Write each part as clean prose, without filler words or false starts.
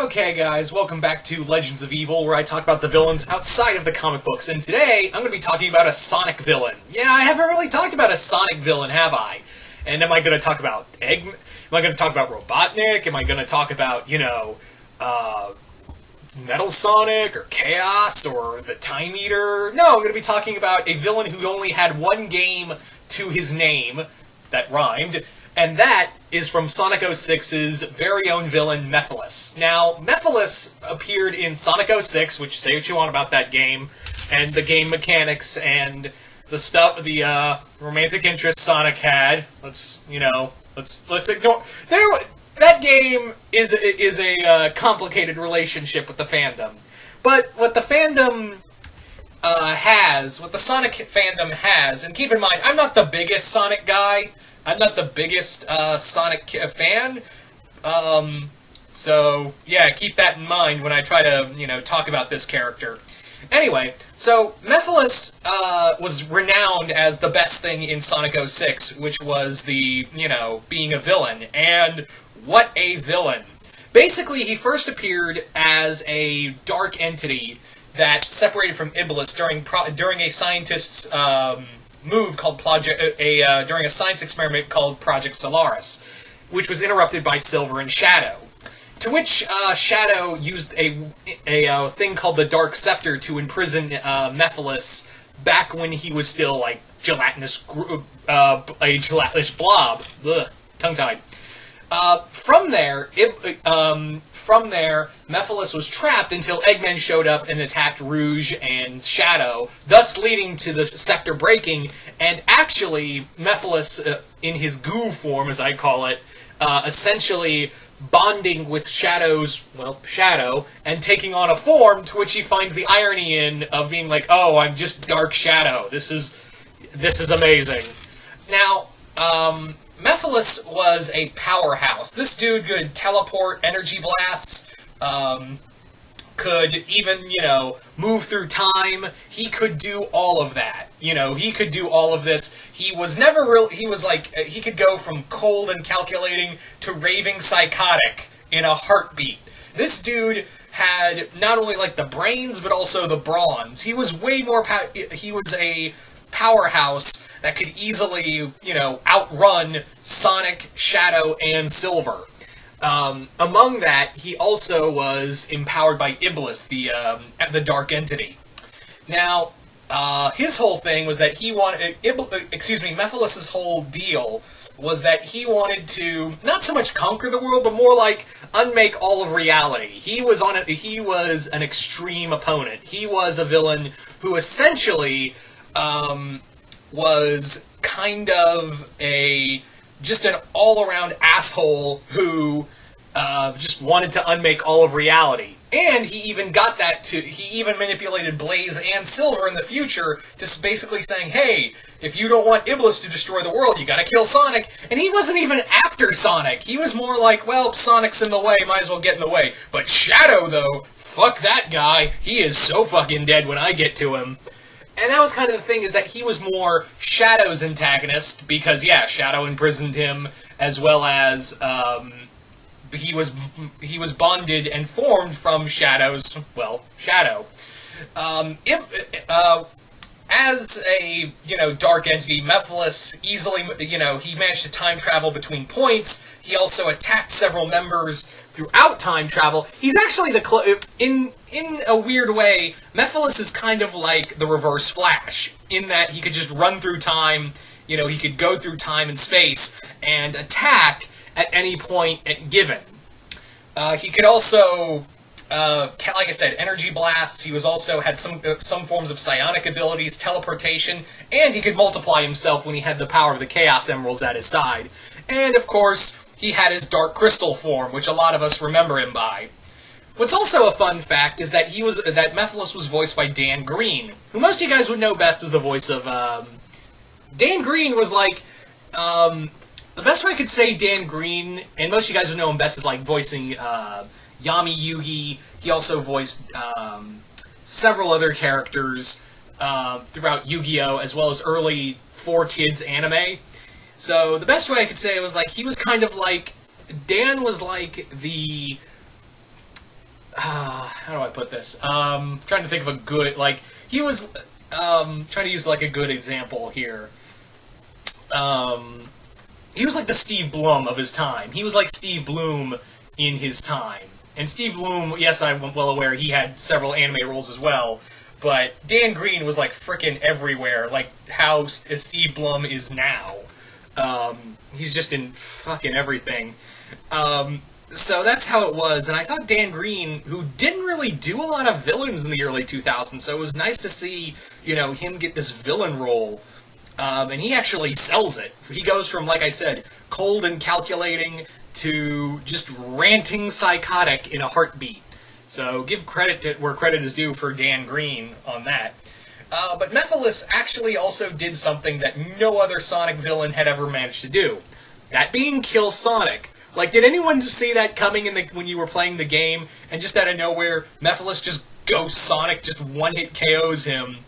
Okay guys, welcome back to Legends of Evil, where I talk about the villains outside of the comic books, and today I'm going to be talking about a Sonic villain. Yeah, I haven't really talked about a Sonic villain, have I? And am I going to talk about Am I going to talk about Robotnik? Am I going to talk about, Metal Sonic, or Chaos, or the Time Eater? No, I'm going to be talking about a villain who only had one game to his name that rhymed, and that is from Sonic 06's very own villain, Mephiles. Now, Mephiles appeared in Sonic 06, which, say what you want about that game, and the game mechanics, and the stuff, the romantic interest Sonic had. Let's ignore... That game is a complicated relationship with the fandom. But what the fandom what the Sonic fandom has, and keep in mind, I'm not the biggest Sonic guy. I'm not the biggest Sonic fan, so yeah, keep that in mind when I try to, talk about this character. Anyway, so Mephiles was renowned as the best thing in Sonic 06, which was the, being a villain, and what a villain. Basically, he first appeared as a dark entity that separated from Iblis during a scientist's move called during a science experiment called Project Solaris, which was interrupted by Silver and Shadow. To which Shadow used a thing called the Dark Scepter to imprison Mephiles back when he was still like a gelatinous blob. Ugh, tongue-tied. From there, Mephiles was trapped until Eggman showed up and attacked Rouge and Shadow, thus leading to the scepter breaking, and actually, Mephiles, in his goo form, as I call it, essentially bonding with Shadow, and taking on a form to which he finds the irony in of being like, oh, I'm just Dark Shadow. This is amazing. Now, Mephiles was a powerhouse. This dude could teleport energy blasts, could even, move through time. He could do all of that. He could do all of this. He was never he could go from cold and calculating to raving psychotic in a heartbeat. This dude had not only, the brains, but also the bronze. He was way more, he was a powerhouse that could easily, outrun Sonic, Shadow, and Silver. Among that, he also was empowered by Iblis, the dark entity. Now, his whole thing was that he wanted... Mephiles' whole deal was that he wanted to not so much conquer the world, but more like unmake all of reality. He was an extreme opponent. He was a villain who essentially... was kind of just an all-around asshole who just wanted to unmake all of reality. And he even he even manipulated Blaze and Silver in the future to basically saying, hey, if you don't want Iblis to destroy the world, you gotta kill Sonic. And he wasn't even after Sonic. He was more like, well, Sonic's in the way, might as well get in the way. But Shadow, though, fuck that guy. He is so fucking dead when I get to him. And that was kind of the thing, is that he was more Shadow's antagonist, because, yeah, Shadow imprisoned him, as well as, he was bonded and formed from Shadow. As a, dark entity, Mephiles easily, he managed to time travel between points. He also attacked several members throughout time travel. He's actually in a weird way, Mephiles is kind of like the Reverse Flash, in that he could just run through time, he could go through time and space, and attack at any point given. He could also, like I said, energy blasts. He was also had some forms of psionic abilities, teleportation, and he could multiply himself when he had the power of the Chaos Emeralds at his side. And, of course, he had his Dark Crystal form, which a lot of us remember him by. What's also a fun fact is that Mephiles was voiced by Dan Green, who most of you guys would know best as the voice of, Dan Green was the best way I could say Dan Green, and most of you guys would know him best as, voicing, Yami Yugi. He also voiced, several other characters, throughout Yu-Gi-Oh!, as well as early 4Kids anime. So, the best way I could say it was, he was kind of Dan was the how do I put this? Trying to think of a good, like, he was, trying to use, like, a good example here. He was like the Steve Blum of his time. He was like Steve Bloom in his time. And Steve Bloom, yes, I'm well aware, he had several anime roles as well, but Dan Green was like frickin' everywhere, like how Steve Blum is now. He's just in fucking everything. So that's how it was, and I thought Dan Green, who didn't really do a lot of villains in the early 2000s, so it was nice to see, you know, him get this villain role. And he actually sells it. He goes from, like I said, cold and calculating to just ranting psychotic in a heartbeat. So give credit to where credit is due for Dan Green on that. But Mephiles actually also did something that no other Sonic villain had ever managed to do. That being kill Sonic. Like, did anyone see that coming when you were playing the game, and just out of nowhere, Mephiles just ghosts Sonic, just one-hit KOs him,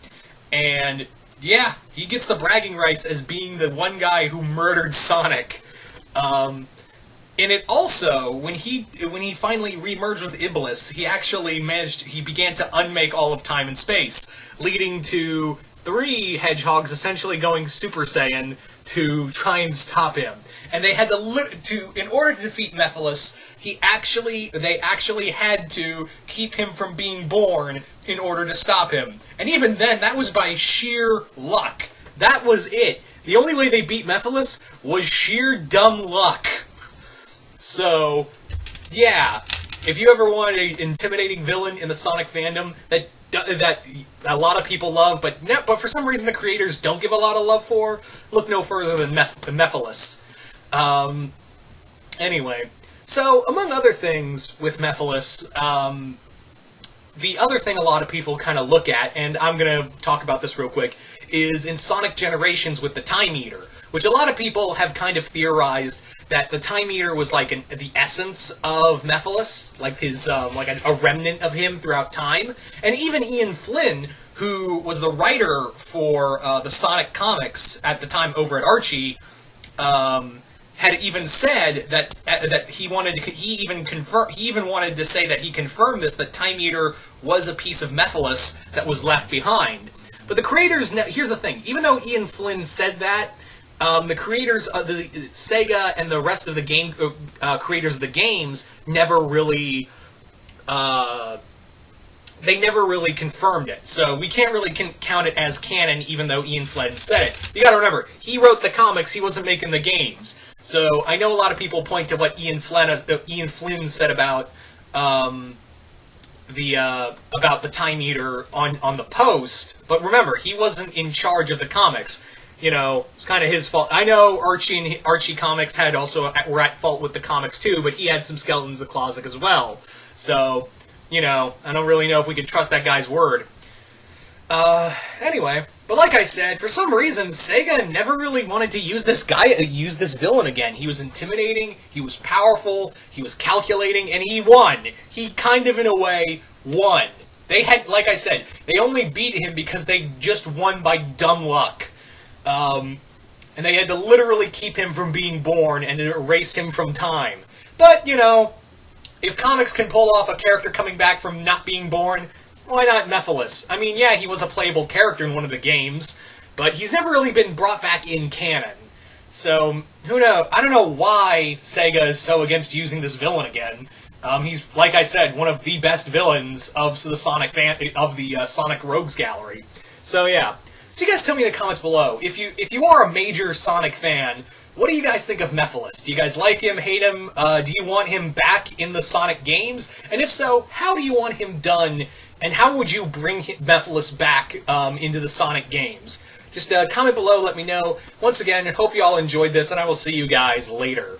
and yeah, he gets the bragging rights as being the one guy who murdered Sonic. And it also, when he finally remerged with Iblis, he began to unmake all of time and space, leading to 3 hedgehogs essentially going Super Saiyan to try and stop him. And they had in order to defeat Mephiles, they actually had to keep him from being born in order to stop him. And even then, that was by sheer luck. That was it. The only way they beat Mephiles was sheer dumb luck. So, yeah, if you ever want an intimidating villain in the Sonic fandom that a lot of people love, but for some reason the creators don't give a lot of love for, look no further than Mephiles. Anyway, so among other things with Mephiles, the other thing a lot of people kind of look at, and I'm going to talk about this real quick, is in Sonic Generations with the Time Eater, which a lot of people have kind of theorized that the Time Eater was like the essence of Mephiles, like his like a remnant of him throughout time. And even Ian Flynn, who was the writer for the Sonic comics at the time over at Archie, had even said that he even wanted to say that he confirmed this, that Time Eater was a piece of Mephiles that was left behind. But the creators, here's the thing, even though Ian Flynn said that, the creators of the Sega and the rest of the game creators of the games never really confirmed it. So we can't really count it as canon, even though Ian Flynn said it. You got to remember, he wrote the comics; he wasn't making the games. So I know a lot of people point to what Ian Flynn said about the Time Eater on the post, but remember, he wasn't in charge of the comics. You know, it's kind of his fault. I know Archie Comics were at fault with the comics too, but he had some skeletons in the closet as well. So, you know, I don't really know if we can trust that guy's word. Anyway, but like I said, for some reason, Sega never really wanted to use this villain again. He was intimidating, he was powerful, he was calculating, and he won. He kind of, in a way, won. They had, like I said, they only beat him because they just won by dumb luck. And they had to literally keep him from being born and erase him from time. But, you know, if comics can pull off a character coming back from not being born, why not Mephiles? I mean, yeah, he was a playable character in one of the games, but he's never really been brought back in canon. So, who knows? I don't know why Sega is so against using this villain again. He's, like I said, one of the best villains of the Sonic Rogues Gallery. So, yeah. So you guys tell me in the comments below, if you are a major Sonic fan, what do you guys think of Mephiles? Do you guys like him, hate him? Do you want him back in the Sonic games? And if so, how do you want him done? And how would you bring Mephiles back into the Sonic games? Just comment below, let me know. Once again, hope you all enjoyed this, and I will see you guys later.